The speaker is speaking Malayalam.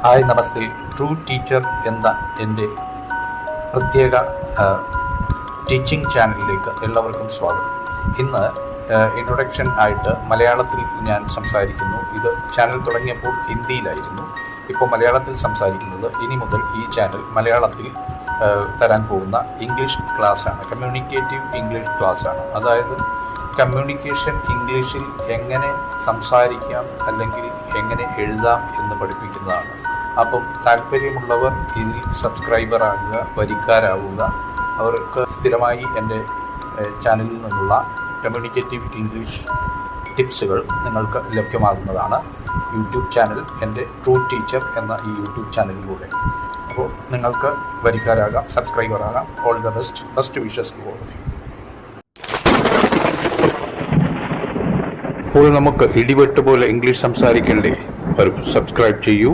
ഹായ് നമസ്തേ. ട്രൂ ടീച്ചർ എന്ന എൻ്റെ പ്രത്യേക ടീച്ചിങ് ചാനലിലേക്ക് എല്ലാവർക്കും സ്വാഗതം. ഇന്ന് ഇൻട്രൊഡക്ഷൻ ആയിട്ട് മലയാളത്തിൽ ഞാൻ സംസാരിക്കുന്നു. ഇത് ചാനൽ തുടങ്ങിയപ്പോൾ ഹിന്ദിയിലായിരുന്നു, ഇപ്പോൾ മലയാളത്തിൽ സംസാരിക്കുന്നത്. ഇനി മുതൽ ഈ ചാനൽ മലയാളത്തിൽ തരാൻ പോകുന്ന ഇംഗ്ലീഷ് ക്ലാസ്സാണ്, കമ്മ്യൂണിക്കേറ്റീവ് ഇംഗ്ലീഷ് ക്ലാസ്സാണ്. അതായത് കമ്മ്യൂണിക്കേഷൻ ഇംഗ്ലീഷിൽ എങ്ങനെ സംസാരിക്കാം അല്ലെങ്കിൽ എങ്ങനെ എഴുതാം എന്ന് പഠിപ്പിക്കുന്നതാണ്. അപ്പം താല്പര്യമുള്ളവർ ഇതിൽ സബ്സ്ക്രൈബർ ആകുക, വരിക്കാരാവുക. അവർക്ക് സ്ഥിരമായി എൻ്റെ ചാനലിൽ നിന്നുള്ള കമ്മ്യൂണിക്കേറ്റീവ് ഇംഗ്ലീഷ് ടിപ്സുകൾ നിങ്ങൾക്ക് ലഭ്യമാകുന്നതാണ്. യൂട്യൂബ് ചാനൽ എൻ്റെ ട്രൂ ടീച്ചർ എന്ന ഈ യൂട്യൂബ് ചാനലിലൂടെ. അപ്പോൾ നിങ്ങൾക്ക് വരിക്കാരാകാം, സബ്സ്ക്രൈബർ ആകാം. All the best wishes to all of you. അപ്പോൾ നമുക്ക് ഇടിവെട്ട് പോലെ ഇംഗ്ലീഷ് സംസാരിക്കണ്ടേ? സബ്സ്ക്രൈബ് ചെയ്യൂ.